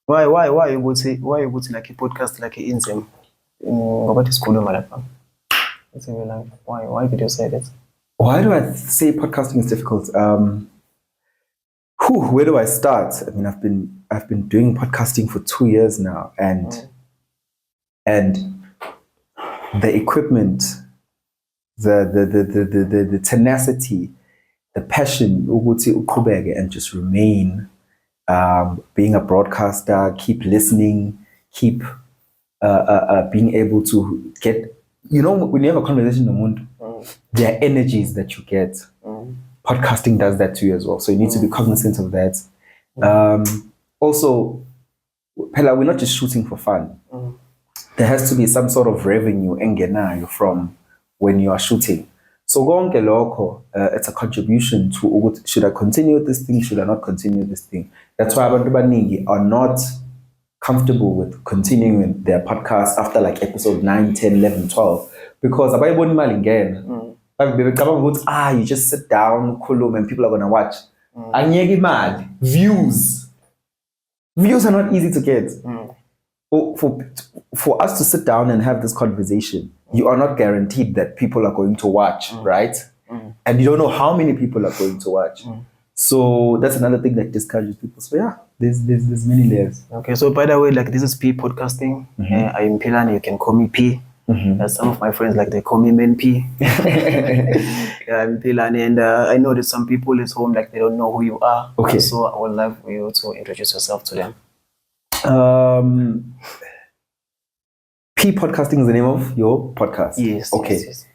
Why you would say like a podcast like in them? About this school lapha. Why did you say that? Why do I say podcasting is difficult? Where do I start? I mean, I've been doing podcasting for 2 years now, and the equipment, the tenacity, the passion, ukuthi uqhubeke and just remain, being a broadcaster, keep listening, keep being able to get, when you have a conversation with there are energies that you get. Podcasting does that to you as well. So you need to be cognizant of that. Also, Pella, we're not just shooting for fun. There has to be some sort of revenue engenayo from when you are shooting. So konke lokho, it's a contribution to, should I continue with this thing? Should I not continue with this thing? That's why abantu abaningi are not comfortable with continuing their podcast after like episode 9, 10, 11, 12. Because abayibona imali ngena. You just sit down, khuluma, and people are going to watch. Anyeki imali. Views are not easy to get. For us to sit down and have this conversation, you are not guaranteed that people are going to watch, right? And you don't know how many people are going to watch. So that's another thing that discourages people. So yeah, there's many layers. Okay, so by the way, like this is P podcasting. I'm Pilani, you can call me P. Some of my friends, like they call me Men P. I'm Pilani, and I know that some people at home, like they don't know who you are. Okay. So I would love for you to introduce yourself to them. P podcasting is the name of your podcast? Yes. Okay. Yes.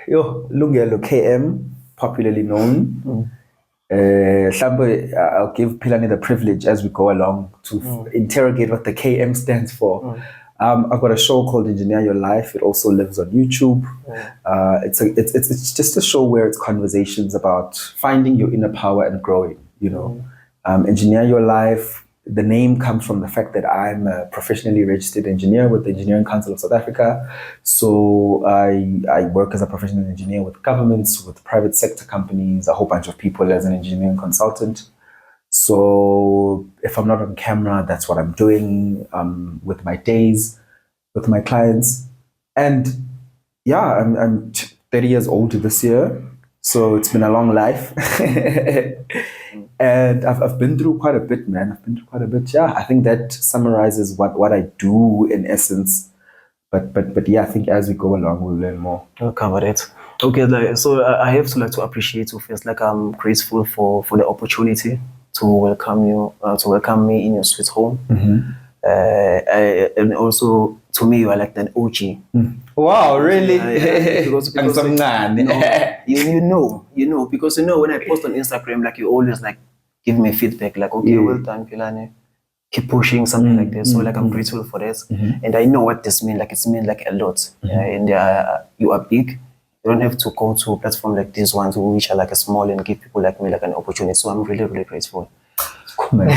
LungeloKM, popularly known. I'll give Pilani the privilege as we go along to interrogate what the KM stands for. I've got a show called Engineer Your Life. It also lives on YouTube. It's just a show where it's conversations about finding your inner power and growing. Engineer Your Life. The name comes from the fact that I'm a professionally registered engineer with the Engineering Council of South Africa. So I work as a professional engineer with governments, with private sector companies, a whole bunch of people as an engineering consultant. So if I'm not on camera, that's what I'm doing with my days, with my clients. And yeah, I'm 30 years old this year. So it's been a long life. And I've been through quite a bit, man. I've been through quite a bit. Yeah, I think that summarizes what I do in essence. But yeah, I think as we go along, we'll learn more. We'll cover it. Okay, so I have to appreciate you first. Like I'm grateful for the opportunity to welcome you, to welcome me in your sweet home. And also to me, you are like an OG. Wow, really? Because you know, because when I post on Instagram, like you always like give me feedback, like well done, Pilani. Keep pushing, something like this. So like I'm grateful for this, and I know what this means. Like it's mean like a lot. And you are big. You don't have to go to a platform like this one, which are like a small, and give people like me like an opportunity. So I'm really, really grateful. Cool, man.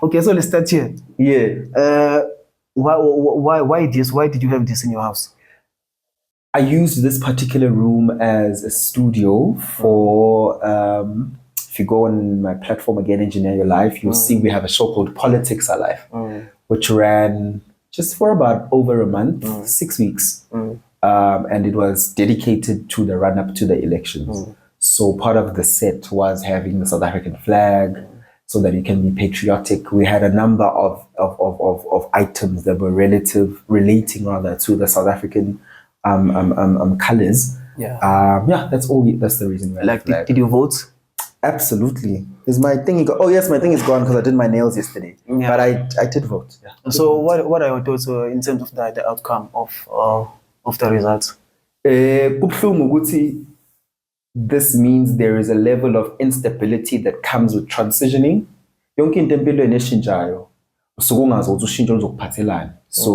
Okay, so let's start here. Yeah. Why this? Why did you have this in your house? I used this particular room as a studio for, if you go on my platform again, Engineer Your Life, you'll see we have a show called Politics Are Life, which ran just for about over a month, 6 weeks. And it was dedicated to the run-up to the elections. So part of the set was having the South African flag, so that you can be patriotic. We had a number of items that were relating to the South African colors. That's all. That's the reason. Like, did you vote? Absolutely. Is my thing? Oh yes, my thing is gone because I did my nails yesterday. But I did vote. Yeah. So what are your thoughts in terms of the outcome of the results? This means there is a level of instability that comes with transitioning. So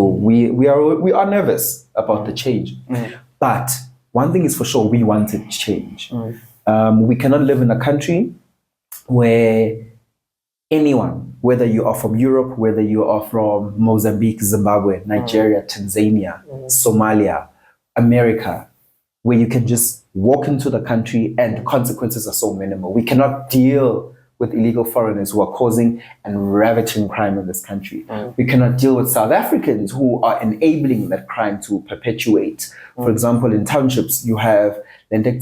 we are nervous about the change. But one thing is for sure, we wanted change. We cannot live in a country where anyone, whether you are from Europe, whether you are from Mozambique, Zimbabwe, Nigeria, Tanzania, Somalia, America, where you can just walk into the country and consequences are so minimal. We cannot deal with illegal foreigners who are causing and ravaging crime in this country. We cannot deal with South Africans who are enabling that crime to perpetuate. For example, in townships, you have imali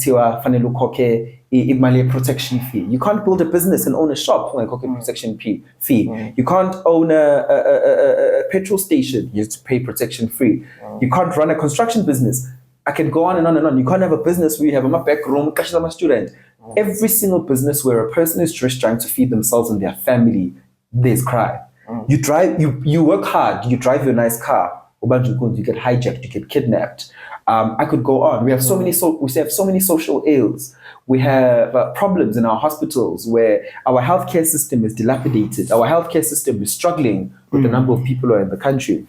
protection fee. You can't build a business and own a shop like protection fee. You can't own a petrol station. You have to pay protection fee. You can't run a construction business. I can go on and on and on. You can't have a business where you have a back room, I'm a student. Every single business where a person is just trying to feed themselves and their family, there's crime. You work hard, you drive your nice car, you get hijacked, you get kidnapped. I could go on. We have so many social ills. We have problems in our hospitals where our healthcare system is dilapidated. Our healthcare system is struggling with the number of people who are in the country.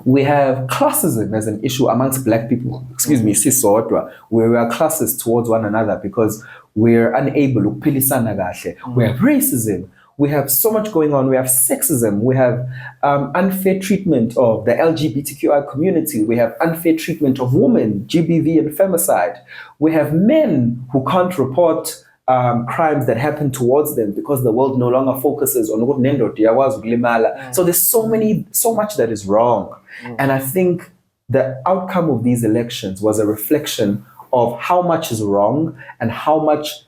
We have classism as an issue amongst black people, where we are classes towards one another because we're unable to pilisana kahle. We have racism. We have so much going on. We have sexism. We have unfair treatment of the LGBTQI community. We have unfair treatment of women, GBV and femicide. We have men who can't report crimes that happen towards them because the world no longer focuses on what nendo. So there's so much that is wrong. And I think the outcome of these elections was a reflection of how much is wrong and how much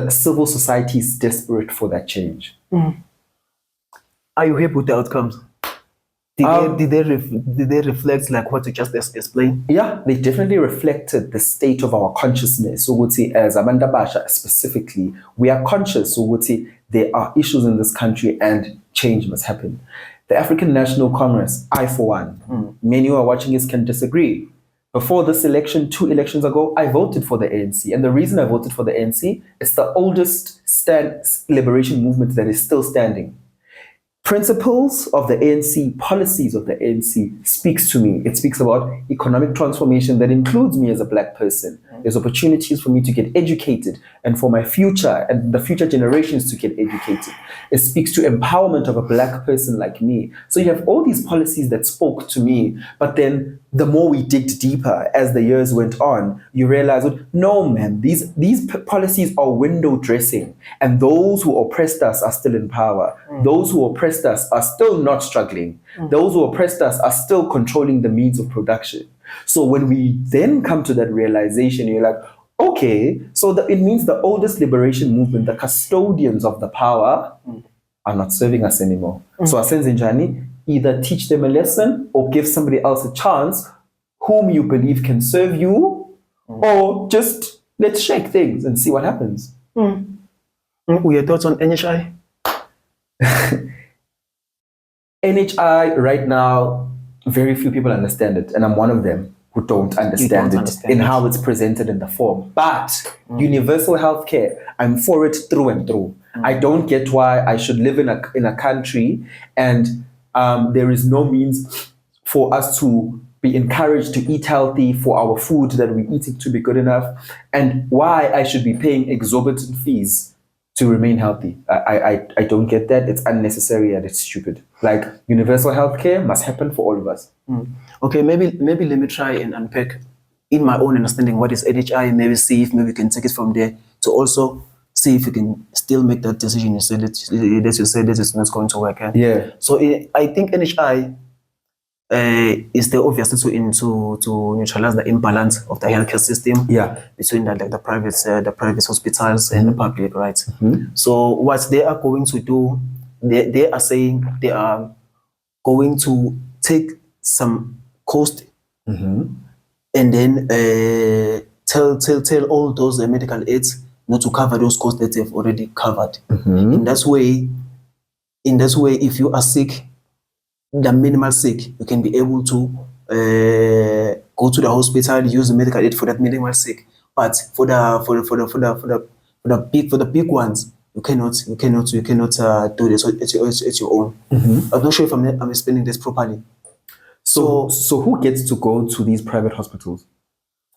civil society is desperate for that change. Are you happy with the outcomes? Did they reflect like what you just explained? Yeah, they definitely reflected the state of our consciousness. So as Amanda Basha specifically, we are conscious. So there are issues in this country and change must happen. The African National Congress, I for one, many who are watching this can disagree. Before this election, 2 elections ago, I voted for the ANC. And the reason I voted for the ANC is the oldest liberation movement that is still standing. Principles of the ANC, policies of the ANC speaks to me. It speaks about economic transformation that includes me as a black person. There's opportunities for me to get educated and for my future and the future generations to get educated. It speaks to empowerment of a black person like me. So you have all these policies that spoke to me, but then the more we digged deeper as the years went on, you realize, no, man, these policies are window dressing, and those who oppressed us are still in power. Those who oppressed us are still not struggling. Those who oppressed us are still controlling the means of production. So when we then come to that realization, you're like, okay, so it means the oldest liberation movement, the custodians of the power, are not serving us anymore. So Asenze Njani, either teach them a lesson or give somebody else a chance whom you believe can serve you, or just let's shake things and see what happens. Your thoughts on NHI? NHI right now, very few people understand it, and I'm one of them who don't understand it in how it's presented in the form. But universal healthcare, I'm for it through and through. I don't get why I should live in a country and there is no means for us to be encouraged to eat healthy, for our food that we eat it to be good enough, and why I should be paying exorbitant fees to remain healthy. I don't get that. It's unnecessary and it's stupid. Like, universal healthcare must happen for all of us. Okay, maybe let me try and unpack in my own understanding what is NHI, maybe see if maybe we can take it from there to also see if you can still make that decision. You said that this is not going to work. Yeah. So I think NHI is there obviously to neutralize the imbalance of the healthcare system. Yeah. Between the private hospitals and the public, right? So what they are going to do, they are saying they are going to take some cost and then tell all those medical aids not to cover those costs that they've already covered. In that way, if you are sick, the minimal sick, you can be able to go to the hospital, use the medical aid for that minimal sick. But for the big ones, you cannot do this at your own. I'm not sure if I'm explaining this properly. So who gets to go to these private hospitals?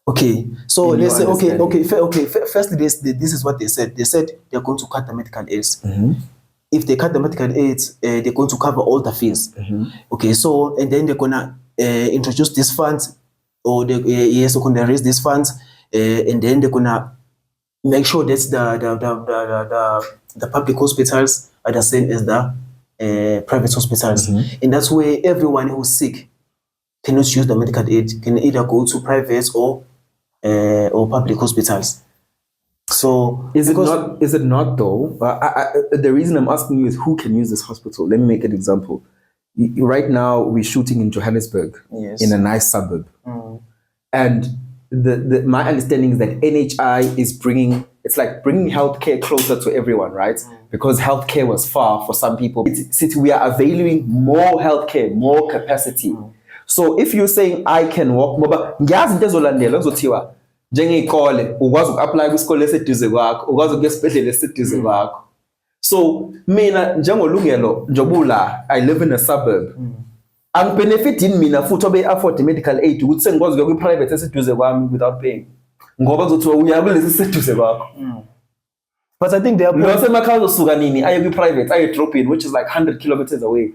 Okay, so let's say firstly, this is what they said. They said they're going to cut the medical aids. If they cut the medical aids, they're going to cover all the fees. Okay, so and then they're gonna introduce these funds, or they're gonna raise these funds, and then they're gonna make sure that the public hospitals are the same as the private hospitals. In that way, everyone who's sick cannot use the medical aid, can either go to private or public hospitals. So Is it not though? The reason I'm asking you is who can use this hospital. Let me make an example. Right now, we're shooting in Johannesburg, Yes. in a nice suburb, and my understanding is that NHI is bringing healthcare closer to everyone, right? Because healthcare was far for some people. We are availing more healthcare, more capacity. So if you're saying I can walk, ngiyazi into ezolandela kuzothiwa njengey'kole ukwazi uku-apply kwisikole eseduze kwakho, ukwazi ukuya esibhedlela esiseduze kwakho. So mina njengolungelo njobula, I live in a suburb. Angibenefitini mina futhi obe-afford medical aid ukuthi sengikwazi ukuya kwi-private eseduze kwami without paying. Ngoba kuzothiwa uya kulesi eseduze kwakho. But I think they are nosemakhaya uzosuka nini aye kwi-private aye edrobheni, which is like 100 kilometers away.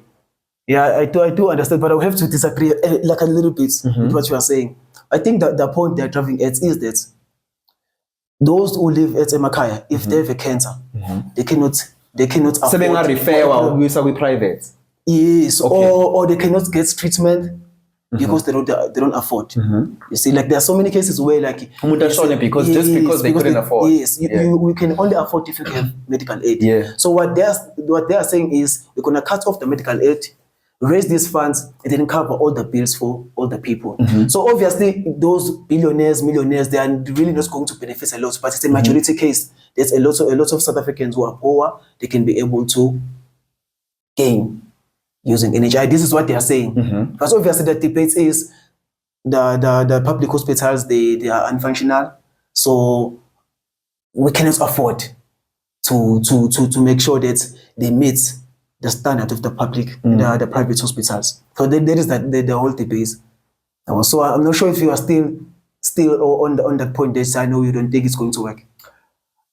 Yeah, I do understand, but I have to disagree like a little bit with what you are saying. I think that the point they're driving at is that those who live at Emakaya, if they have a cancer, they cannot afford. Sebenga-refer private. Yes, Okay. or they cannot get treatment because they don't afford. You see, like there are so many cases where like because they couldn't afford. Yes, we can only afford if you have medical aid. Yeah. So what they are saying is we're gonna cut off the medical aid, raise these funds, and then cover all the bills for all the people. So obviously those billionaires, millionaires, they are really not going to benefit a lot, but it's a majority case. There's a lot of South Africans who are poor. They can be able to gain using NHI. This is what they are saying. Because obviously the debate is the public hospitals, they are unfunctional. So we cannot afford to make sure that they meet the standard of the public, the private hospitals. So there is the whole debate. So I'm not sure if you are still on that point that I know you don't think it's going to work.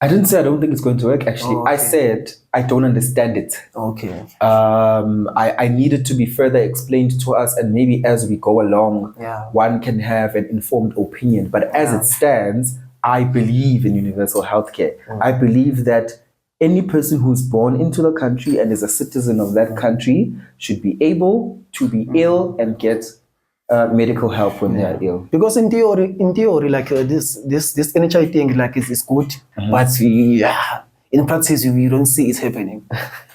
I didn't say I don't think it's going to work, actually. Oh, okay. I said I don't understand it. Okay. I need it to be further explained to us, and maybe as we go along, one can have an informed opinion. But as it stands, I believe in universal healthcare. I believe that any person who's born into the country and is a citizen of that country should be able to be ill and get medical help when they are ill. Because in theory, like this NHI thing, like is good, but in practice you don't see it happening.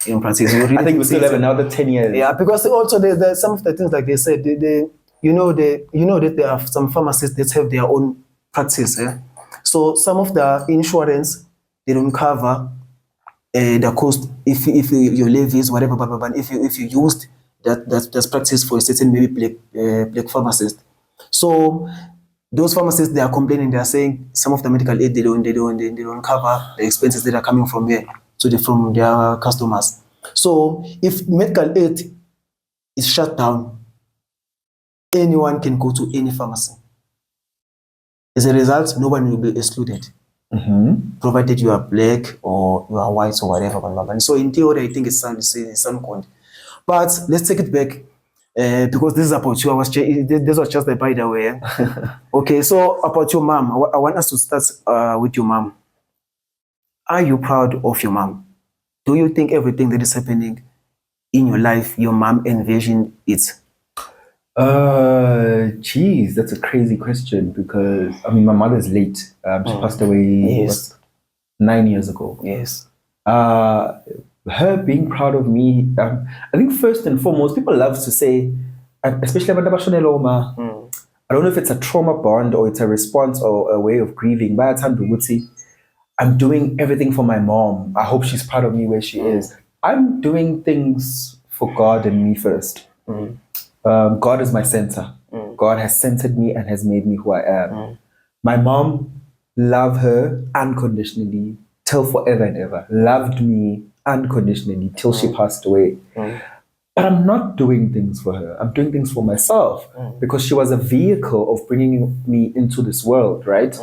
In practice, you really I think we still have another 10 years. Yeah, because also there's some of the things like they said, you know that there are some pharmacists that have their own practice. So some of the insurance they don't cover the cost if your levies whatever, but if you used that's practice for a certain maybe black pharmacist. So those pharmacists, they are complaining. They are saying some of the medical aid they don't cover the expenses that are coming from here from their customers. So if medical aid is shut down, anyone can go to any pharmacy. As a result, no one will be excluded, provided you are black or you are white or whatever. So in theory, I think it's sound good. But let's take it back because this is about you. This was just a by the way. Okay, so about your mom, I want us to start with your mom. Are you proud of your mom? Do you think everything that is happening in your life, your mom envisioned it? Geez, that's a crazy question because I mean my mother's late. She passed away 9 years ago. Yes. Her being proud of me, I think first and foremost, people love to say, especially about I don't know if it's a trauma bond or it's a response or a way of grieving. By the time we would see, I'm doing everything for my mom. I hope she's proud of me where she is. I'm doing things for God and me first. God is my center. God has centered me and has made me who I am. My mom, love her unconditionally till forever and ever. Loved me unconditionally till she passed away. But I'm not doing things for her. I'm doing things for myself because she was a vehicle of bringing me into this world, right?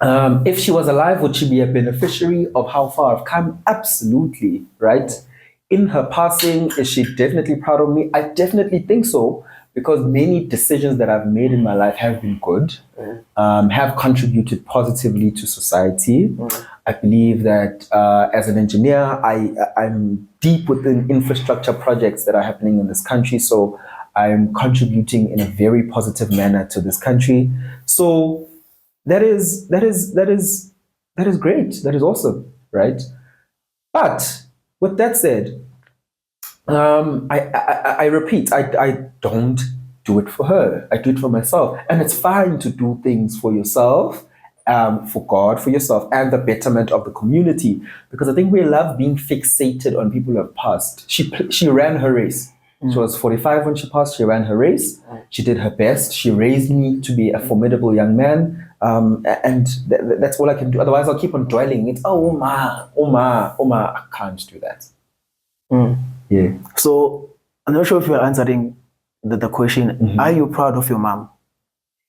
If she was alive, would she be a beneficiary of how far I've come? Absolutely, right? In her passing, is she definitely proud of me? I definitely think so because many decisions that I've made in my life have been good, have contributed positively to society. I believe that as an engineer, I'm deep within infrastructure projects that are happening in this country. So I'm contributing in a very positive manner to this country. So that is great. That is awesome, right? But with that said, I repeat, I don't do it for her. I do it for myself. And it's fine to do things for yourself, for God, for yourself, and the betterment of the community. Because I think we love being fixated on people who have passed. She ran her race. She was 45 when she passed. She ran her race. She did her best. She raised me to be a formidable young man. And that's all I can do. Otherwise, I'll keep on dwelling. It's, oh, Oma. I can't do that. Yeah. So I'm not sure if you're answering the question. Are you proud of your mom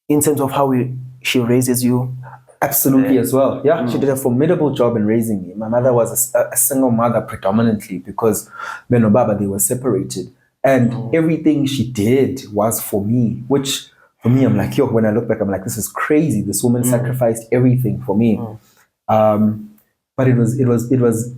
in terms of how she raises you? Absolutely, as well. Yeah, she did a formidable job in raising me. My mother was a single mother predominantly because Ben and Baba, they were separated. And everything she did was for me, which for me, I'm like, yo, when I look back, I'm like, this is crazy. This woman sacrificed everything for me. But it was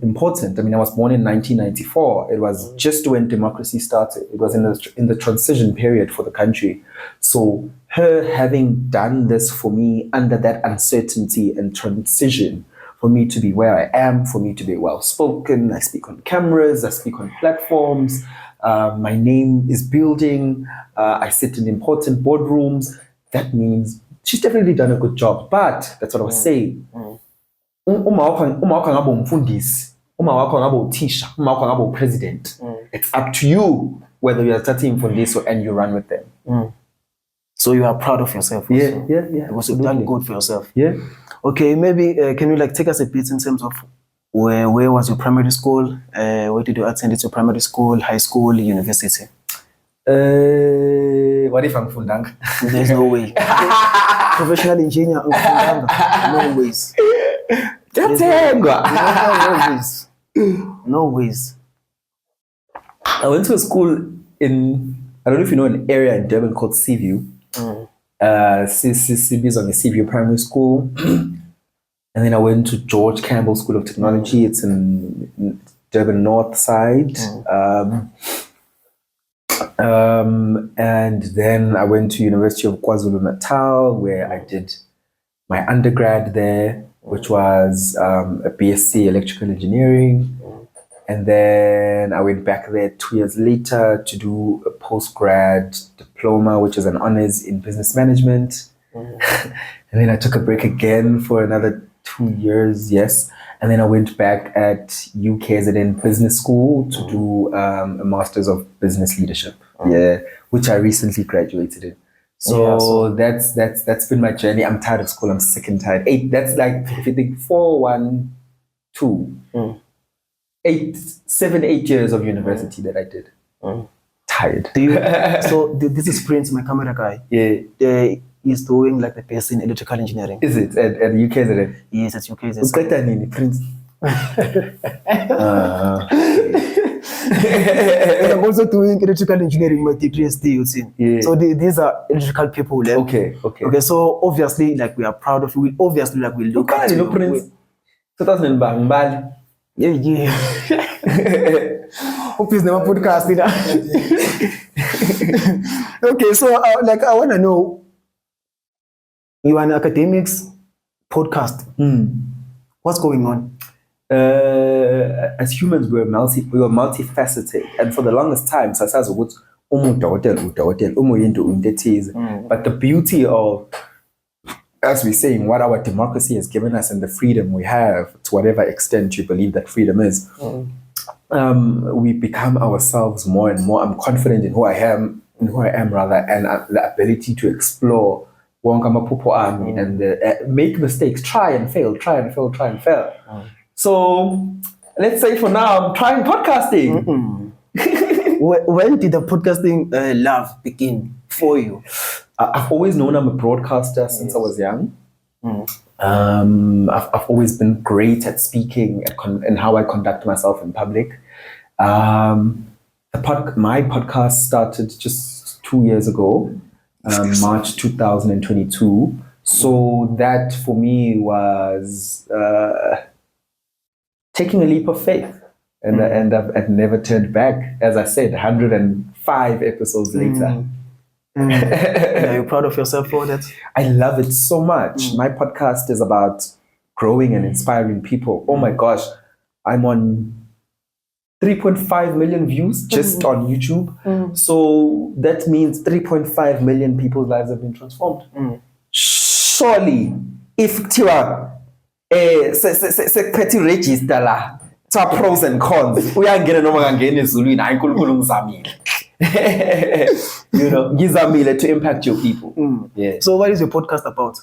important. I mean, I was born in 1994. It was just when democracy started. It was in the transition period for the country. So her having done this for me under that uncertainty and transition, for me to be where I am, for me to be well-spoken, I speak on cameras, I speak on platforms, my name is building, I sit in important boardrooms, that means she's definitely done a good job. But that's what I was saying. Uma wakho ngaba umfundisi, uma wakho ngaba uthisha, uma wakho ngaba upresident. It's up to you whether you are starting imfundiso and you run with them. So you are proud of yourself also. Yeah. Because you've done good for yourself. Yeah. Okay, maybe can you take us a bit in terms of where was your primary school? Where did you attend your primary school, high school, university? What if I'm fundanga? There's no way. Professional engineer, no ways. No ways. I went to a school in, I don't know if you know, an area in Durban called Seaview. Seaview on the Seaview Primary School. And then I went to George Campbell School of Technology. It's in Durban North side. And then I went to University of KwaZulu-Natal, where I did my undergrad there, which was a BSc Electrical Engineering. And then I went back there 2 years later to do a postgrad diploma, which is an honors in business management. And then I took a break again for another 2 years, yes. And then I went back at UKZN Business School to do a Master's of Business Leadership, which I recently graduated in. So that's been my journey. I'm tired of school. I'm sick and tired. That's like, if you think 7, 8 years of university that I did. Tired. So this is Prince, my camera guy. Yeah. He's doing like the best in electrical engineering. Is it at UKZN? Yes, at UKZN. Prince. I'm also doing electrical engineering, my degree is still. So these are electrical people. Okay. So obviously, like, we are proud of you. Obviously, like, we look at you. Prince. 2000 Yeah. Hope he's never podcasting. Okay, so like, I want to know, you are an academics podcast. What's going on? As humans, we were multifaceted, and for the longest time, but the beauty of, as we say, what our democracy has given us and the freedom we have, to whatever extent you believe that freedom is, we become ourselves more and more. I'm confident in who I am, and the ability to explore and make mistakes, try and fail. So let's say for now, I'm trying podcasting. When did the podcasting love begin for you? I've always known I'm a broadcaster since I was young. I've always been great at speaking and how I conduct myself in public. My podcast started just 2 years ago, March 2022. So that for me was taking a leap of faith. And I've never turned back. As I said, 105 episodes later. Are you proud of yourself for that? I love it so much. My podcast is about growing and inspiring people. Oh my gosh, I'm on 3.5 million views just on YouTube. So that means 3.5 million people's lives have been transformed. Surely, if Tiwa petty register la, pros and cons, we are getting over again in Zulu. You know, gizamile to impact your people. Yeah. So what is your podcast about?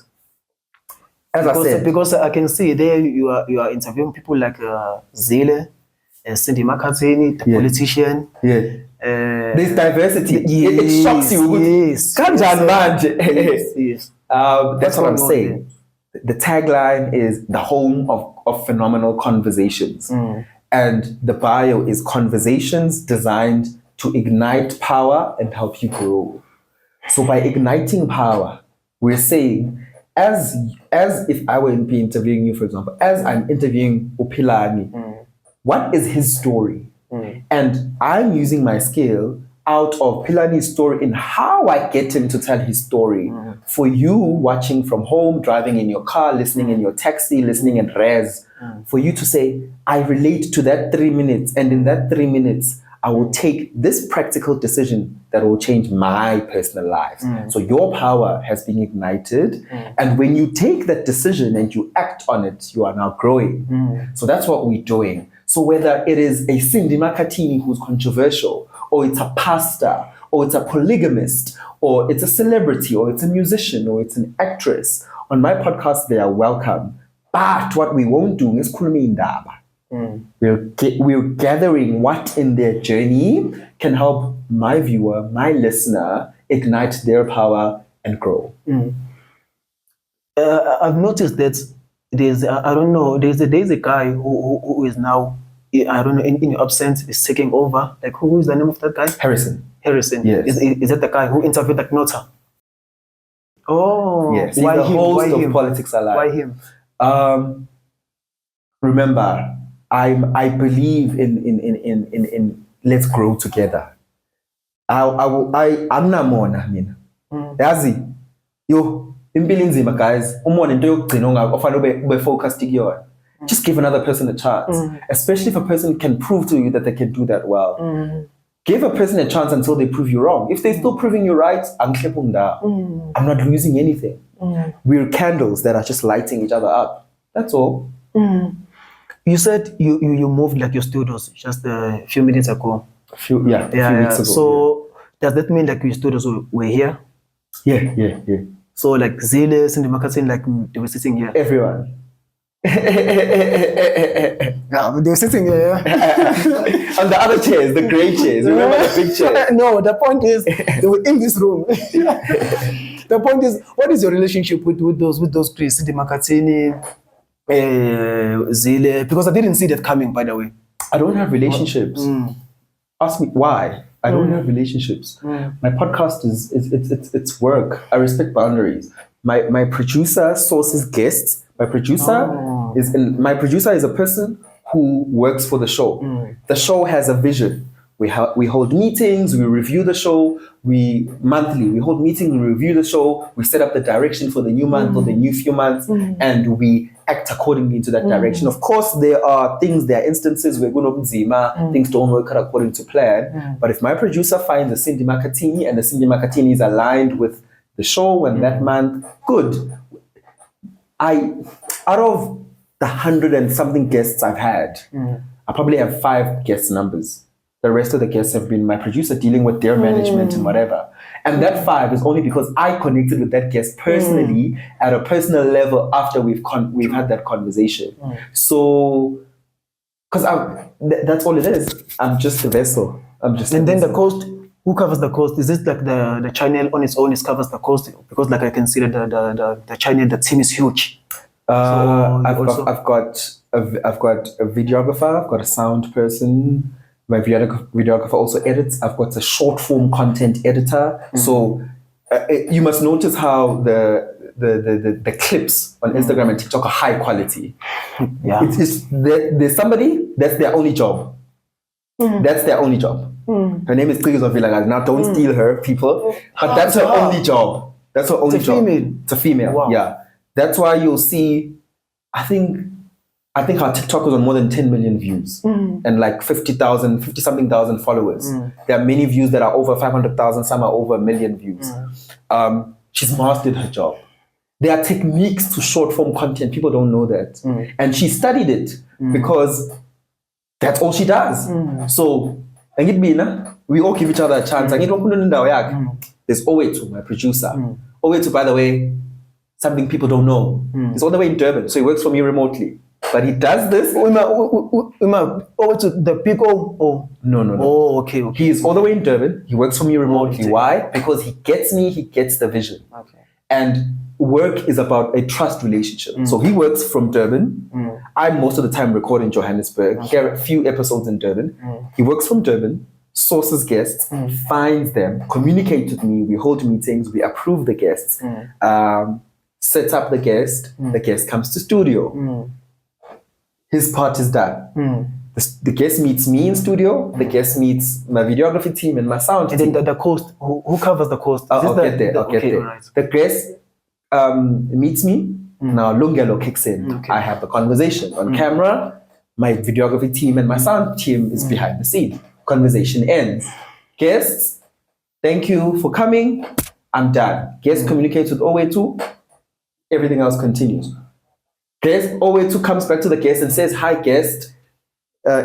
I said, because I can see there you are interviewing people like Zile, Cindy McCartney, the politician. Yeah. There's diversity. Yes, it shocks you. Yes. Yes. That's what I'm saying. The tagline is the home of phenomenal conversations. And the bio is conversations designed to ignite power and help you grow. So by igniting power, we're saying, as if I were to be interviewing you, for example, as I'm interviewing Upilani, what is his story? And I'm using my skill out of Pilani's story in how I get him to tell his story. For you watching from home, driving in your car, listening in your taxi, listening in res, for you to say, I relate to that 3 minutes, and in that 3 minutes, I will take this practical decision that will change my personal life. So your power has been ignited. And when you take that decision and you act on it, you are now growing. So that's what we're doing. So whether it is a Cindy Makatini who's controversial, or it's a pastor, or it's a polygamist, or it's a celebrity, or it's a musician, or it's an actress, on my podcast, they are welcome. But what we won't do is kulumi indaba. We're gathering what in their journey can help my viewer, my listener, ignite their power and grow. I've noticed that there's a guy who is now, I don't know, in your absence, is taking over. Like, who is the name of that guy? Harrison. Yes. Is that the guy who interviewed like Nota? Oh, yes. He's the host of Politics Alive. Why him? Remember, I believe in let's grow together. I'm not more mina. Yazi, yo, impilo nzima guys. Umone into yokugcina ofanele ube focused kuyona. Just give another person a chance, especially if a person can prove to you that they can do that well. Give a person a chance until they prove you wrong. If they're still proving you right, I'm not losing anything. We're candles that are just lighting each other up. That's all. You said you moved like your studios just a few minutes ago. A few weeks ago. So does that mean like your studios were here? Yeah. So like Zile, Cindy McCartney, like they were sitting here. Everyone. Yeah, they were sitting here. On the other chairs, the grey chairs. Remember the big chairs? No, the point is they were in this room. The point is, what is your relationship with those three, Cindy McCartney, Zile? Because I didn't see that coming, by the way. I don't have relationships. Ask me why. I don't have relationships. My podcast it's work. I respect boundaries. My producer sources guests. My producer is a person who works for the show. The show has a vision. We hold meetings, we review the show, we hold meetings, we review the show, we set up the direction for the new month or the new few months, and we act accordingly to that direction. Of course, there are instances where things don't work out according to plan. But if my producer finds a Cindy Makatini and the Cindy Makatini is aligned with the show and that month, good. Out of the 100 and something guests I've had, I probably have 5 guest numbers. The rest of the guests have been my producer dealing with their management and whatever. And that 5 is only because I connected with that guest personally at a personal level after we've had that conversation. So, because that's all it is. I'm just a vessel. Then the cost. Who covers the cost? Is it like the channel on its own covers the cost? Because like I can see that the channel, the team is huge. I've got a videographer, I've got a sound person, My videographer also edits. I've got a short form content editor. So you must notice how the clips on Instagram and TikTok are high quality. Yeah. There's somebody, that's their only job. That's their only job. Her name is Tigis of Villagaz. Now don't steal her, people. But that's her only job. That's her only job. Female. It's a female. Wow. Yeah. That's why you'll see, I think our TikTok is on more than 10 million views and like 50-something thousand followers. There are many views that are over 500,000, some are over 1 million views. She's mastered her job. There are techniques to short form content. People don't know that. And she studied it because that's all she does. So, we all give each other a chance. There's Owetu, my producer. Owetu, by the way, something people don't know. He's all the way in Durban, so he works for me remotely. But he does this. Over to the people. Oh no. Oh, okay. He is all the way in Durban. He works for me remotely. Okay. Why? Because he gets me. He gets the vision. Okay. And work is about a trust relationship. So he works from Durban. I'm most of the time recording Johannesburg. Here are a few episodes in Durban. He works from Durban, sources guests, finds them, communicates with me. We hold meetings. We approve the guests. Sets up the guest. The guest comes to studio. His part is done. The guest meets me in studio. The guest meets my videography team and my sound team. And then the cost, who covers the cost? I'll get there. Right. The guest meets me. Now Lungelo kicks in. Okay. I have the conversation on camera. My videography team and my sound team is behind the scene. Conversation ends. Guests, thank you for coming. I'm done. Guest communicates with Owetu. Everything else continues. Guest Owetu comes back to the guest and says, "Hi, guest.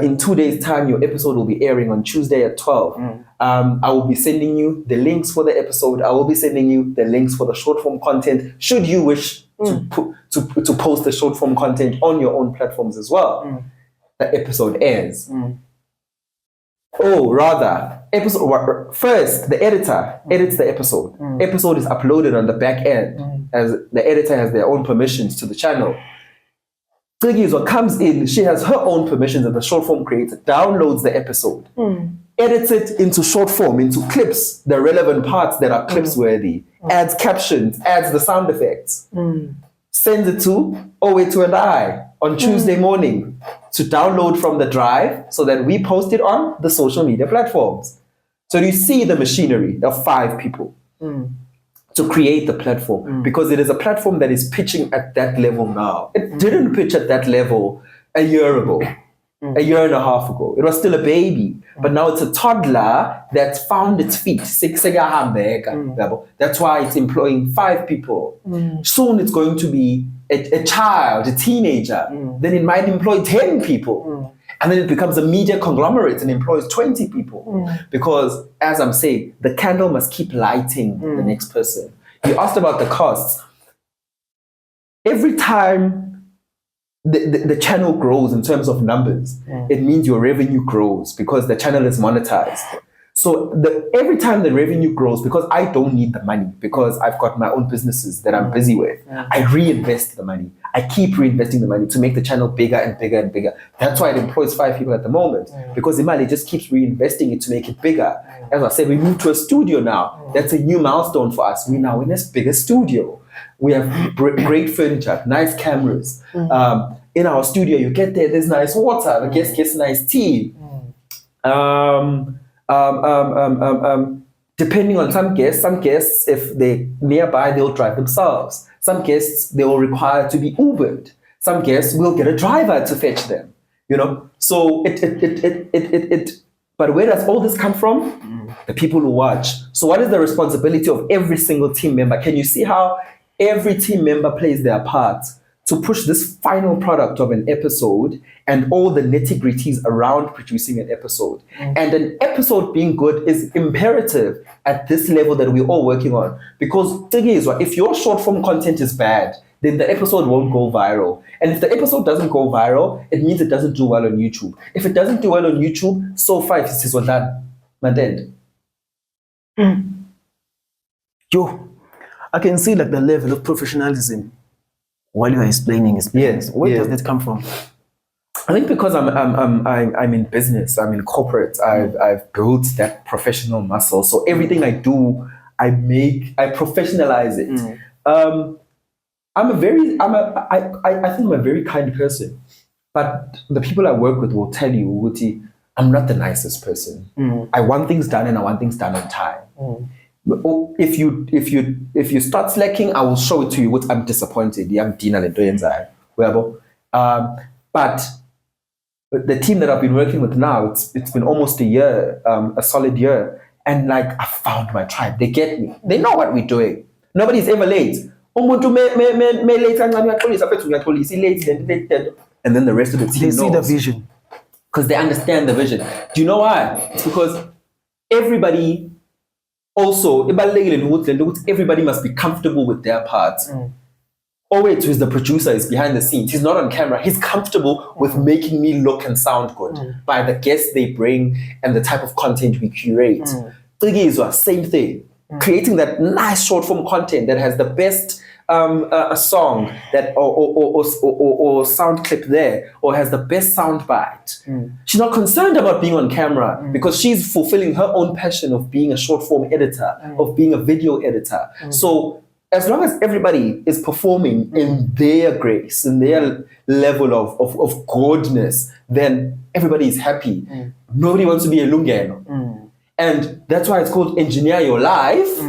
In 2 days' time, your episode will be airing on Tuesday at 12. I will be sending you the links for the episode. I will be sending you the links for the short form content. Should you wish to post the short form content on your own platforms as well, the episode airs. First, the editor edits the episode. Episode is uploaded on the back end as the editor has their own permissions to the channel. What comes in, she has her own permissions as the short form creator, downloads the episode, edits it into short form, into clips, the relevant parts that are clips worthy, adds captions, adds the sound effects, sends it to Owetu and I on Tuesday morning to download from the drive so that we post it on the social media platforms. So you see the machinery of 5 people to create the platform, because it is a platform that is pitching at that level now. It didn't pitch at that level a year ago, a year and a half ago. It was still a baby, but now it's a toddler that's found its feet. That's why it's employing 5 people. Soon it's going to be a child, a teenager. Then it might employ 10 people. And then it becomes a media conglomerate and employs 20 people. Because, as I'm saying, the candle must keep lighting the next person. You asked about the costs. Every time the channel grows in terms of numbers, it means your revenue grows because the channel is monetized. So every time the revenue grows, because I don't need the money, because I've got my own businesses that I'm busy with, I reinvest the money. I keep reinvesting the money to make the channel bigger and bigger and bigger. That's why it employs 5 people at the moment, because Imali just keeps reinvesting it to make it bigger. As I said, we moved to a studio now. That's a new milestone for us. We're now in a bigger studio. We have great furniture, nice cameras. In our studio, you get there's nice water. The guest gets nice tea. Depending on some guests, if they're nearby, they'll drive themselves. Some guests, they will require to be Ubered. Some guests will get a driver to fetch them. So but where does all this come from? The people who watch. So what is the responsibility of every single team member? Can you see how every team member plays their part to push this final product of an episode and all the nitty-gritties around producing an episode? And an episode being good is imperative at this level that we're all working on. Because thing is, if your short form content is bad, then the episode won't go viral. And if the episode doesn't go viral, it means it doesn't do well on YouTube. If it doesn't do well on YouTube, so far it is well done. My end. Yo, I can see like the level of professionalism while you are explaining. Yes. Where does that come from? I think because I'm in business, I'm in corporate, I've built that professional muscle. So everything I do, I professionalize it. I think I'm a very kind person, but the people I work with will tell you, Wuti, I'm not the nicest person. I want things done and I want things done on time. If you start slacking, I will show it to you. What I'm disappointed. But the team that I've been working with now, it's been almost a year, a solid year, and like I found my tribe. They get me. They know what we're doing. Nobody's ever late. Umuntu me late and then the rest of the team They see knows. the vision. Because they understand the vision. Do you know why? It's because everybody also, everybody must be comfortable with their parts. Owet, who is the producer, is behind the scenes. He's not on camera. He's comfortable with making me look and sound good by the guests they bring and the type of content we curate. Same thing. Creating that nice short form content that has the best a song that or sound clip there, or has the best sound bite. She's not concerned about being on camera because she's fulfilling her own passion of being a short form editor, of being a video editor. So as long as everybody is performing in their grace, in their level of godness, then everybody is happy. Nobody wants to be a lungelo. And that's why it's called Engineer Your Life.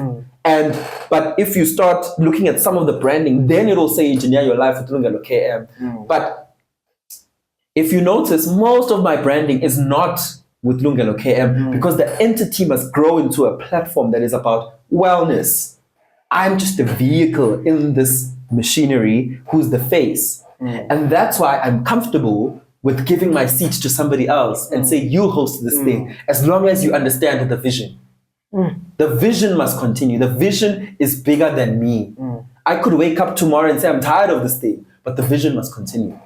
But if you start looking at some of the branding, then it'll say Engineer Your Life with LungeloKM. But if you notice, most of my branding is not with LungeloKM because the entity must grow into a platform that is about wellness. I'm just a vehicle in this machinery who's the face. And that's why I'm comfortable with giving my seat to somebody else and say, you host this thing, as long as you understand the vision. The vision must continue. The vision is bigger than me. I could wake up tomorrow and say, I'm tired of this thing, but the vision must continue.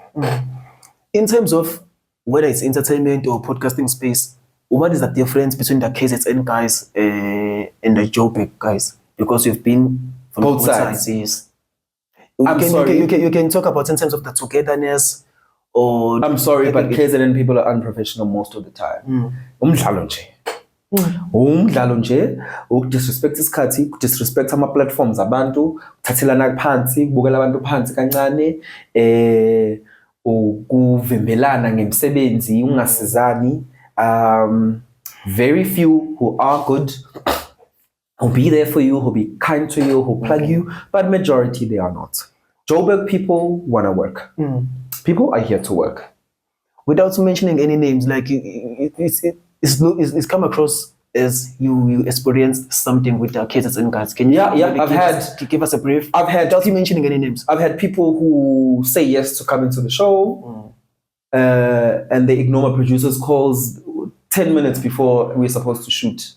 In terms of whether it's entertainment or podcasting space, what is the difference between the KZN guys and the Joburg guys? Because you've been from both sides. Yes. You can talk about in terms of the togetherness. Or I'm sorry, but KZN people are unprofessional most of the time. Disrespect isikhathi, disrespect ama-platforms abantu, uthathelana phansi, kubukela abantu phansi kancane, ukuvimbelana ngemsebenzi, ungasizani. Very few who are good, who'll be there for you, who'll be kind to you, who'll plug you, but majority they are not. Joburg people want to work. People are here to work. Without mentioning any names, like it's come across as you experienced something with the KZN guys. Can you give us a brief? Without you mentioning any names. I've had people who say yes to come into the show and they ignore my producer's calls 10 minutes before we're supposed to shoot.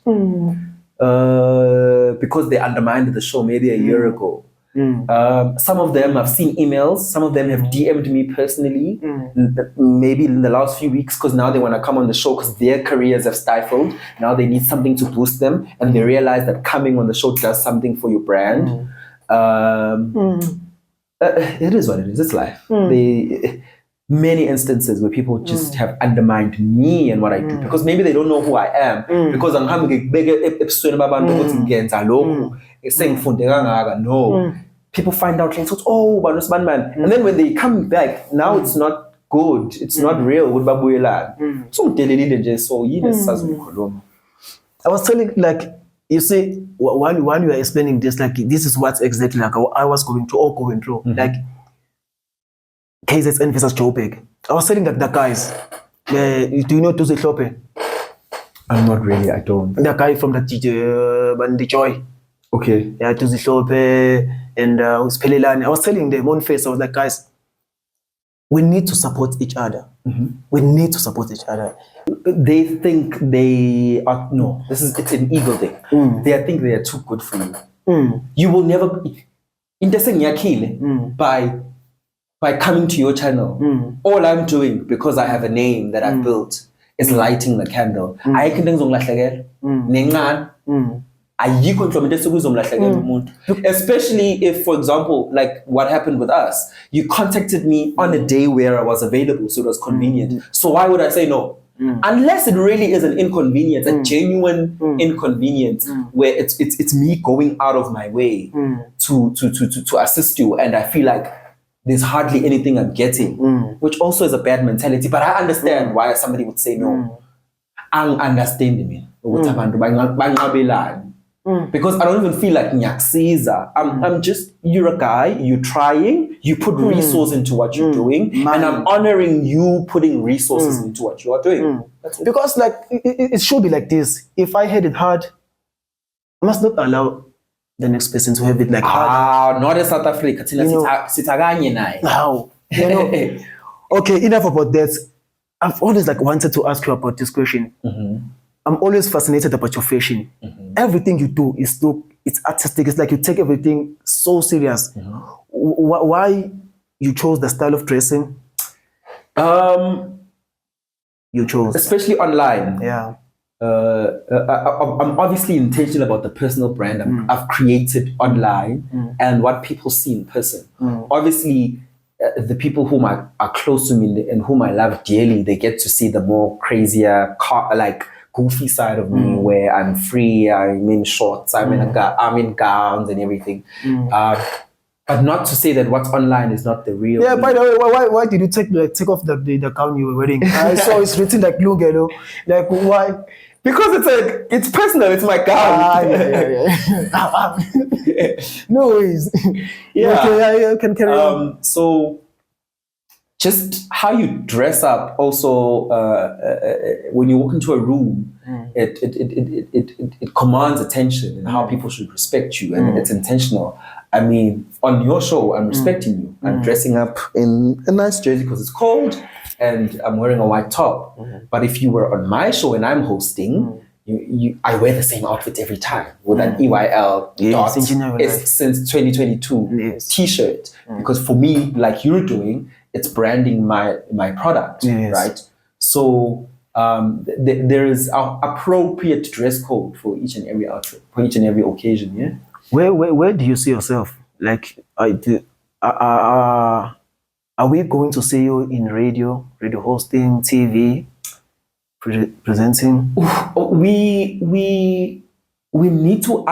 Because they undermined the show maybe a year ago. Some of them have seen emails, some of them have DM'd me personally, maybe in the last few weeks, because now they want to come on the show because their careers have stifled. Now they need something to boost them, and they realize that coming on the show does something for your brand. It is what it is, it's life. Many instances where people just have undermined me and what I do because maybe they don't know who I am. Because I'm having no. People find out like, oh, man. And then when they come back, now it's not good. It's not real. I was telling, like, you see, while you were explaining this, like, this is what exactly like I was going through. Like, KZN versus Joburg. I was telling that the guys, do you know Tuzi Klope? I'm not really, I don't. The guy from the Joy. Okay. Yeah, Tuzi Klope and Pelelani. I was telling them on face, I was like, guys, we need to support each other. We need to support each other. They think they are, no, it's an ego thing. They think they are too good for you. You will never be, by coming to your channel. All I'm doing, because I have a name that I've built, is lighting the candle. ayikho inhlombe esukuzomlahlekela umuntu. Especially if, for example, like what happened with us, you contacted me on a day where I was available, so it was convenient. So why would I say no? Unless it really is an inconvenience, a genuine inconvenience, where it's me going out of my way to assist you, and I feel like there's hardly anything I'm getting, which also is a bad mentality. But I understand why somebody would say no. I understand me. Because I don't even feel like nyaksiza. I'm just, you're a guy, you're trying, you put resource into what you're doing, and I'm honoring you putting resources into what you are doing. Because like it should be like this. If I had it hard, I must not allow the next person to have it like hard. Not in South Africa. Now, okay, enough about that. I've always like wanted to ask you about this question. I'm always fascinated about your fashion. Everything you do is it's artistic. It's like you take everything so serious. Why you chose the style of dressing? You chose, especially online. Yeah. I'm obviously intentional about the personal brand I've created online and what people see in person. Obviously, the people whom are close to me and whom I love dearly, they get to see the more crazier, like goofy side of me, where I'm free, I'm in shorts, I'm in gowns and everything. But not to say that what's online is not the real. Yeah, by the way, why did you take off the gown you were wearing? I saw it's written like Lungelo. Like why? Because it's personal. It's my gown. No worries. Yeah. Okay, I can carry on. So, just how you dress up. Also, when you walk into a room, it commands attention and how people should respect you, and it's intentional. I mean, on your show, I'm respecting you. I'm dressing up in a nice jersey because it's cold, and I'm wearing a white top. But if you were on my show and I'm hosting, I wear the same outfit every time with an EYL dot since 2022 T-shirt. Because for me, like you're doing, it's branding my product, right? So there is an appropriate dress code for each and every outfit, for each and every occasion. Yeah. Where do you see yourself? Like, are we going to see you in radio hosting, TV, presenting? We need to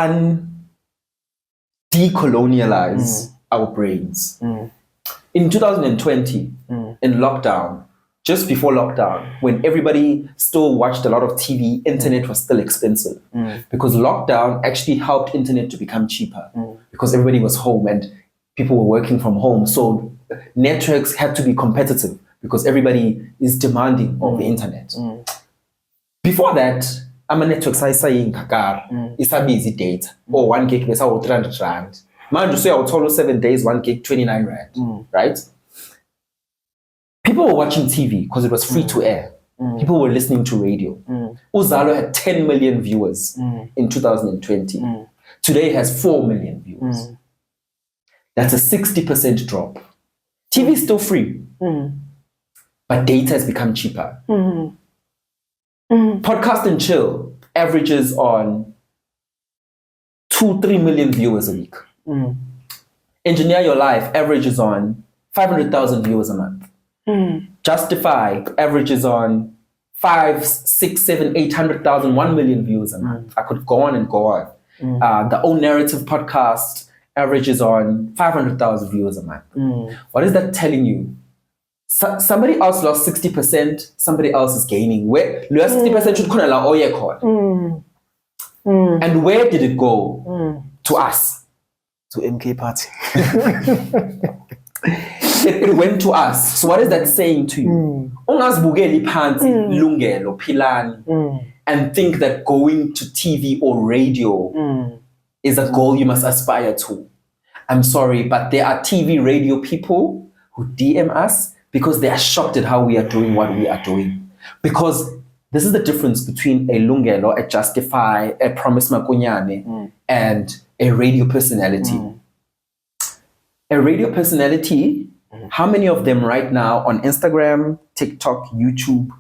decolonialize our brains. In 2020, in lockdown, just before lockdown, when everybody still watched a lot of TV, internet was still expensive. Because lockdown actually helped internet to become cheaper because everybody was home and people were working from home. So networks had to be competitive because everybody is demanding of the internet. Before that, I'm a network saying it's a busy data or 1 gig is 300 rand. Man, you say I would total 7 days, 1 gig, 29 rand, right? People were watching TV because it was free to air. People were listening to radio. Uzalo had 10 million viewers in 2020. Today it has 4 million viewers. That's a 60% drop. TV is still free, but data has become cheaper. Podcast and Chill averages on 2-3 million viewers a week. Engineer Your Life averages on 500,000 viewers a month. Justify averages on 5, 6, 7, 800,000, 1 million views a month. I could go on and go on. The Own Narrative podcast averages on 500,000 viewers a month. What is that telling you? Somebody else lost 60%, somebody else is gaining. Where 60% should come allow and where did it go? To us. To MK Party. It went to us. So what is that saying to you? Ungazibukeli phansi Lungelo Philani and think that going to TV or radio is a goal you must aspire to. I'm sorry, but there are TV, radio people who DM us because they are shocked at how we are doing what we are doing. Because this is the difference between a Lungelo, a Justify, a Promise Makunyane, and a radio personality. A radio personality, how many of them right now on Instagram, TikTok, YouTube,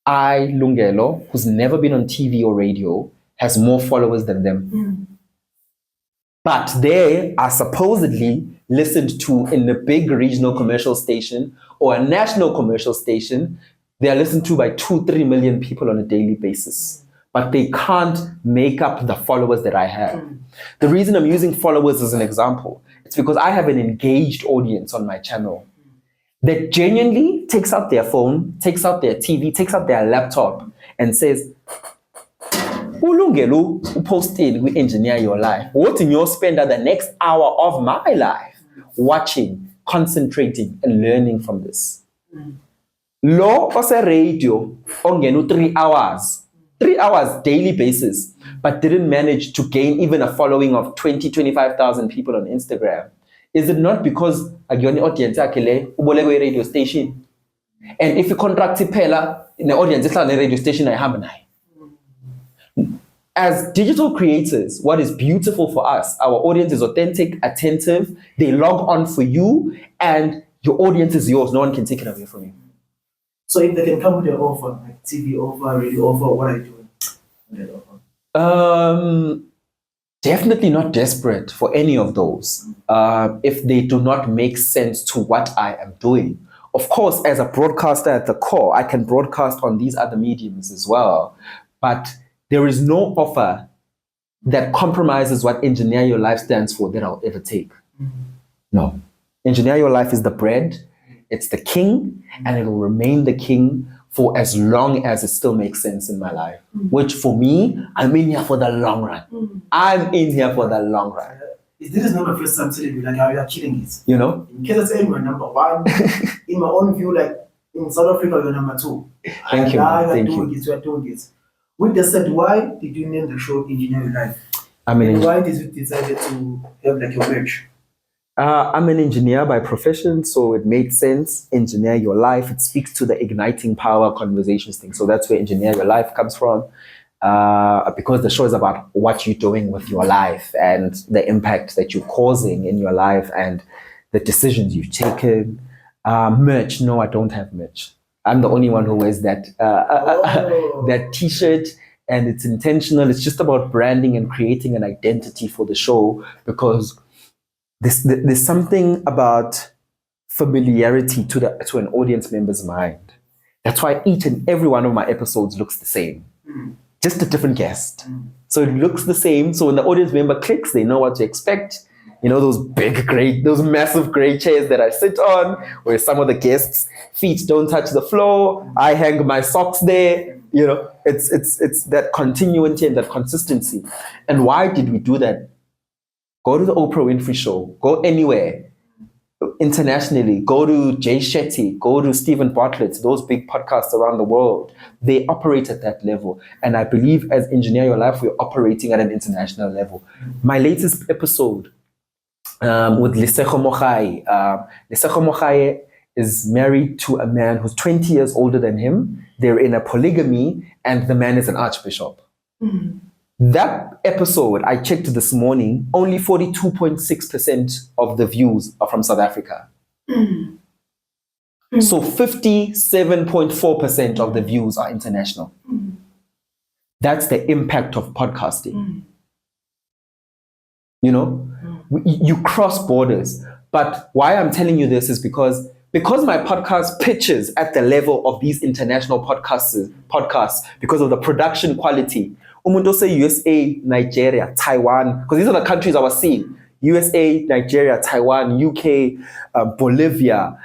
Lungelo, who's never been on TV or radio, has more followers than them. But they are supposedly listened to in a big regional commercial station or a national commercial station. They are listened to by 2-3 million people on a daily basis. But they can't make up the followers that I have. The reason I'm using followers as an example, it's because I have an engaged audience on my channel that genuinely takes out their phone, takes out their TV, takes out their laptop and says, "Ulungelo uposting, we engineer your life. What in your spend the next hour of my life watching, concentrating, and learning from this." Law was a radio on 3 hours. 3 hours daily basis, but didn't manage to gain even a following of 25,000 people on Instagram. Is it not because your audience akele ubolekwe radio station? And if you contract Pela in the audience on the radio station, I have an eye. As digital creators, what is beautiful for us, our audience is authentic, attentive, they log on for you, and your audience is yours. No one can take it away from you. So if they can come with an offer, like TV offer, radio offer, what are you doing? Definitely not desperate for any of those. If they do not make sense to what I am doing. Of course, as a broadcaster at the core, I can broadcast on these other mediums as well. But there is no offer that compromises what Engineer Your Life stands for that I'll ever take. No. Engineer Your Life is the bread. It's the king, and it will remain the king for as long as it still makes sense in my life. Which for me, I'm in here for the long run. I'm in here for the long run. This is not my first time telling you, like, how you are killing it. You know? In case I tell you, number one, in my own view, like, in South Africa, you're number two. Thank you. Thank you. You are doing it. With that said, why did you name the show Engineer Your Life? And why did you decide to have like your merch? I'm an engineer by profession, so it made sense. Engineer Your Life. It speaks to the igniting power conversations thing. So that's where Engineer Your Life comes from. Because the show is about what you're doing with your life and the impact that you're causing in your life and the decisions you've taken. Merch. No, I don't have merch. I'm the only one who wears that that t-shirt, and it's intentional. It's just about branding and creating an identity for the show, because there's something about familiarity to an audience member's mind. That's why each and every one of my episodes looks the same. Just a different guest. So it looks the same. So when the audience member clicks, they know what to expect. You know, those massive gray chairs that I sit on, where some of the guests' feet don't touch the floor. I hang my socks there. You know, it's that continuity and that consistency. And why did we do that? Go to the Oprah Winfrey Show. Go anywhere. Internationally, go to Jay Shetty, go to Stephen Bartlett, those big podcasts around the world. They operate at that level. And I believe as Engineer Your Life, we're operating at an international level. My latest episode with Lesego Mogai. Lesego Mogai is married to a man who's 20 years older than him. They're in a polygamy, and the man is an archbishop. That episode, I checked this morning, only 42.6% of the views are from South Africa. So 57.4% of the views are international. That's the impact of podcasting. You know, you cross borders. But why I'm telling you this is because my podcast pitches at the level of these international podcasts because of the production quality. Umuntu say USA, Nigeria, Taiwan, because these are the countries I was seeing. USA, Nigeria, Taiwan, UK, Bolivia,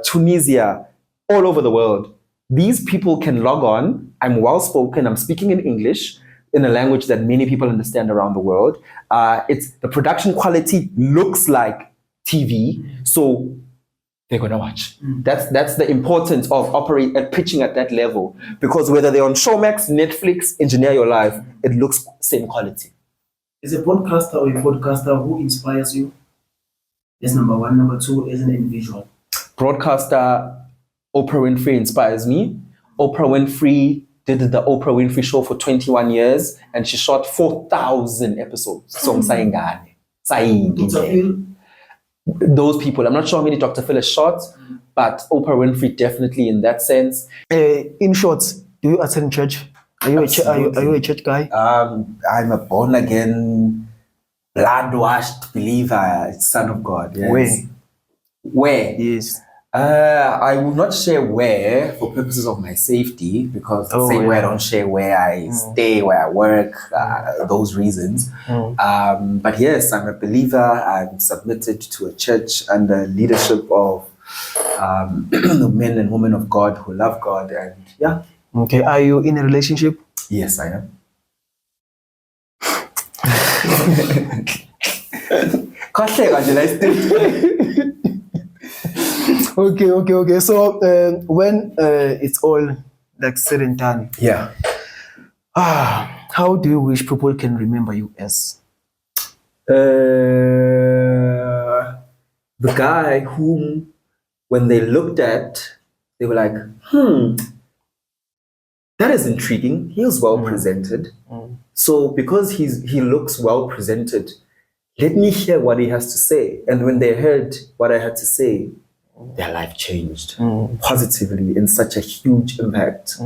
Tunisia, all over the world. These people can log on. I'm well-spoken. I'm speaking in English, in a language that many people understand around the world. It's the production quality looks like TV, so they're gonna watch. That's the importance of pitching at that level, because whether they're on Showmax, Netflix, Engineer Your Life, it looks same quality. Is a broadcaster or a podcaster who inspires you? That's number one. Number two, as an individual. Broadcaster, Oprah Winfrey inspires me. Oprah Winfrey did the Oprah Winfrey Show for 21 years, and she shot 4,000 episodes. So I'm saying, those people. I'm not sure how many Dr. Phil has shot, but Oprah Winfrey definitely in that sense. In short, do you attend church? Are you a church guy? I'm a born again, blood washed believer, son of God. Yes. Where? Yes. I will not share where for purposes of my safety, because the same way I don't share where I stay, where I work, those reasons. But yes, I'm a believer. I'm submitted to a church under leadership of the men and women of God who love God, and yeah. Okay, are you in a relationship? Yes, I am. Okay. So when it's all like said and done, Yeah. how do you wish people can remember you as? The guy whom, when they looked at, they were like, that is intriguing. He was well presented. So because he looks well presented, let me hear what he has to say. And when they heard what I had to say, their life changed positively in such a huge impact.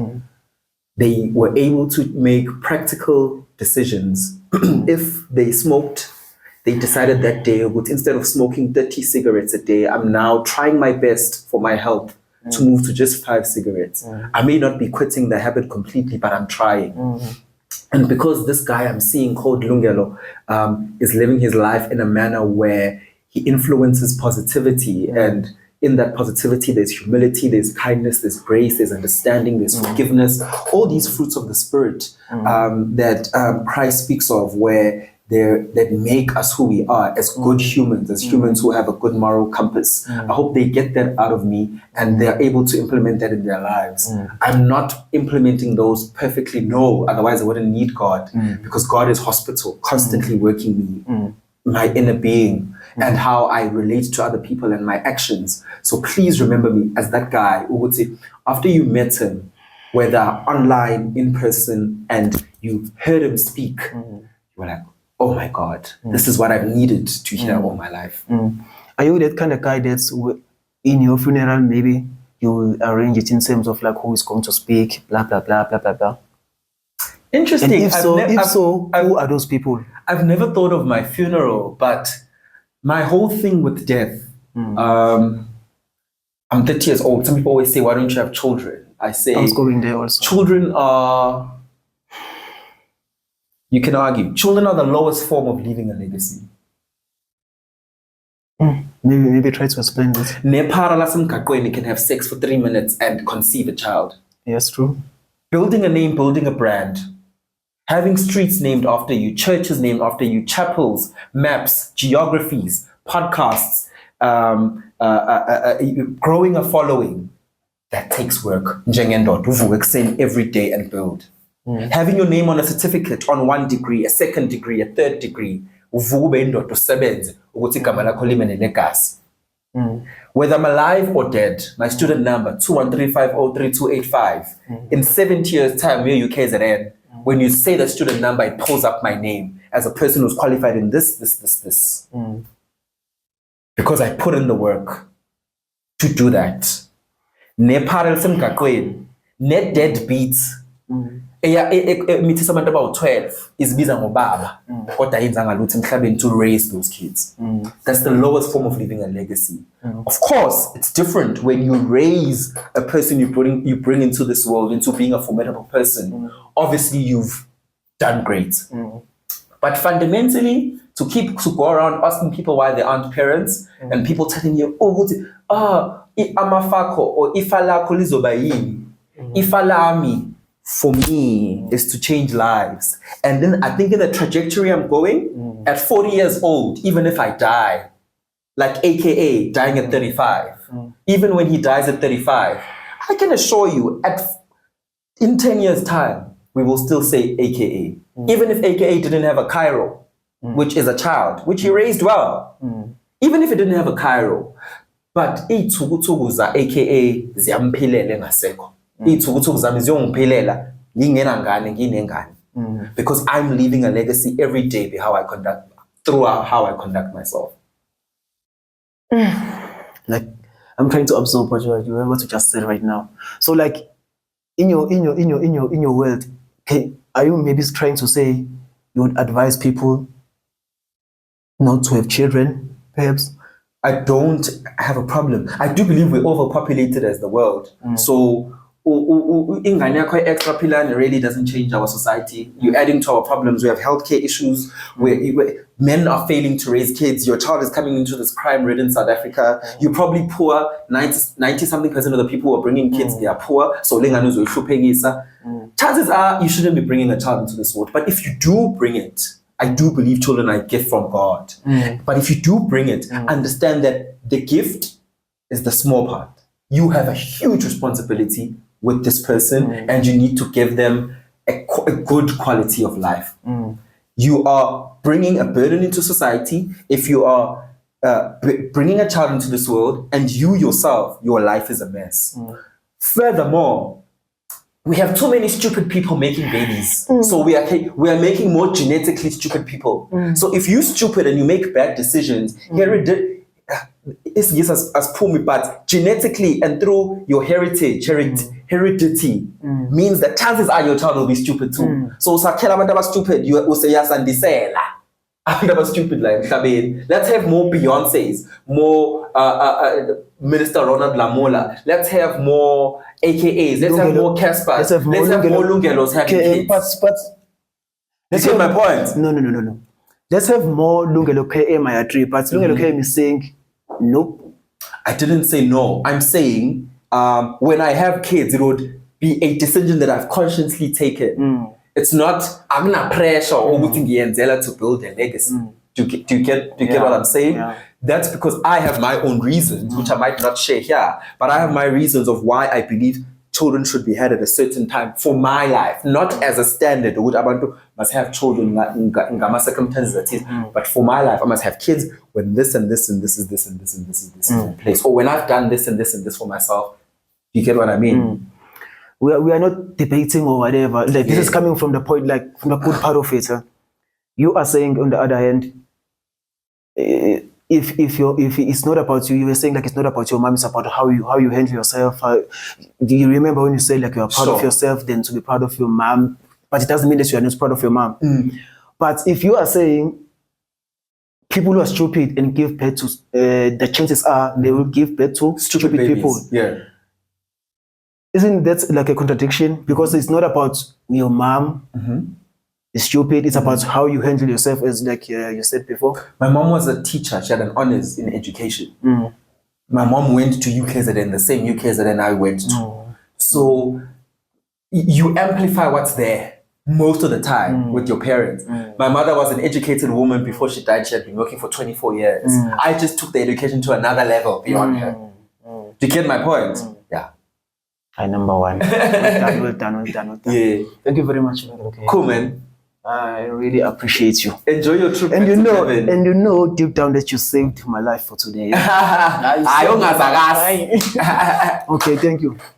They were able to make practical decisions. If they smoked, they decided that day, instead of smoking 30 cigarettes a day, I'm now trying my best for my health to move to just 5 cigarettes. I may not be quitting the habit completely, but I'm trying. And because this guy I'm seeing called Lungelo is living his life in a manner where he influences positivity, and in that positivity there's humility, there's kindness, there's grace, there's understanding, there's forgiveness, all these fruits of the Spirit that Christ speaks of, where that make us who we are as good humans, as humans who have a good moral compass. I hope they get that out of me and they're able to implement that in their lives. I'm not implementing those perfectly, no, otherwise I wouldn't need God, because God is hospital, constantly working me, my inner being, and how I relate to other people and my actions. So please remember me as that guy who would say, after you met him, whether online, in person, and you heard him speak, you were like, oh my God, this is what I've needed to hear all my life. Are you that kind of guy that's in your funeral, maybe you will arrange it in terms of like who is going to speak, blah, blah, blah, blah, blah, blah? Interesting. And if so, who are those people? I've never thought of my funeral, but my whole thing with death, I'm 30 years old. Some people always say, why don't you have children? I say, I was going there also. Children are, you can argue, children are the lowest form of leaving a legacy. Maybe try to explain this. You can have sex for 3 minutes and conceive a child. Yes, true. Building a name, building a brand, having streets named after you, churches named after you, chapels, maps, geographies, podcasts, growing a following, that takes work. Every day and build. Having your name on a certificate, on 1 degree, a 2nd degree, a 3rd degree, whether I'm alive or dead, my student number 2135032285. In 70 years' time, where you KZN, when you say the student number, it pulls up my name as a person who's qualified in this. Because I put in the work to do that. Net dead beats. Mithi sabantu about 12 isibiza ngobaba kodwa yenza ngaluthi emhlabeni to raise those kids. That's the lowest form of leaving a legacy. Of course, it's different when you raise a person you bring into this world into being a formidable person. Obviously, you've done great. But fundamentally, to go around asking people why they aren't parents, and people telling you, amafako or ifalako lizoba yini, ifalami, for me, is to change lives. And then I think in the trajectory I'm going, at 40 years old, even if I die, like AKA dying at 35, even when he dies at 35, I can assure you, in 10 years' time, we will still say AKA. Even if AKA didn't have a Cairo, which is a child, which he raised well. Even if it didn't have a Cairo, but ithukutukuza AKA ziyamphilela ngaseko. Because I'm leaving a legacy every day throughout how I conduct myself. Like, I'm trying to absorb what you just said right now. So like in your world, Okay, are you maybe trying to say you would advise people not to have children, perhaps? I don't have a problem. I do believe we're overpopulated as the world. So ingane yakho extra pillar really doesn't change our society. You're adding to our problems. We have healthcare issues where men are failing to raise kids. Your child is coming into this crime-ridden South Africa. You're probably poor. 90-something% of the people who are bringing kids, they are poor. So chances are you shouldn't be bringing a child into this world. But if you do bring it, I do believe children are a gift from God. But if you do bring it, understand that the gift is the small part. You have a huge responsibility with this person, and you need to give them a good quality of life. You are bringing a burden into society if you are bringing a child into this world, and you yourself, your life is a mess. Furthermore, we have too many stupid people making babies. So we are making more genetically stupid people. So if you're stupid and you make bad decisions, yes, as Pumi, but genetically and through your heredity means that chances are your child will be stupid too. So sakela abantu stupid, you will say yes and disela. Abantu stupid like let's have more Beyoncés, more Minister Ronald Lamola. Let's have more AKAs. Let's have more Caspers. Let's have more Lungelos having kids. But let's get my point. No. Let's have more LungeloKM, I agree. But LungeloKM is saying, nope. I didn't say no. I'm saying when I have kids, it would be a decision that I've consciously taken. It's not, I'm not pressure or to build a legacy. Do you get what I'm saying? Yeah. That's because I have my own reasons, which I might not share here, but I have my reasons of why I believe children should be had at a certain time for my life, not as a standard. Which abantu must have children in circumstances that is, but for my life, I must have kids when this and this and this is this and this and this is in place, or when I've done this and this and this for myself. You get what I mean? We are not debating or whatever. Like this is coming from the point, like from the good part of it. You are saying on the other hand, if it's not about you were saying like it's not about your mom, it's about how you handle yourself. Do you remember when you said like you are proud of yourself, then to be proud of your mom, but it doesn't mean that you are not proud of your mom. But if you are saying people who are stupid and give birth to, the chances are they will give birth to stupid people. Yeah. Isn't that like a contradiction? Because it's not about your mom. Is stupid. It's about how you handle yourself, as like you said before. My mom was a teacher. She had an honors in education. My mom went to UKZN, the same UKZN I went to. So you amplify what's there most of the time with your parents. My mother was an educated woman. Before she died, she had been working for 24 years. I just took the education to another level beyond her. Do you get my point? Yeah. Number one. Well done. Yeah. Thank you very much. Okay. Cool, man. I really appreciate you. Enjoy your trip. And you know deep down that you saved my life for today. Nice. Okay, thank you.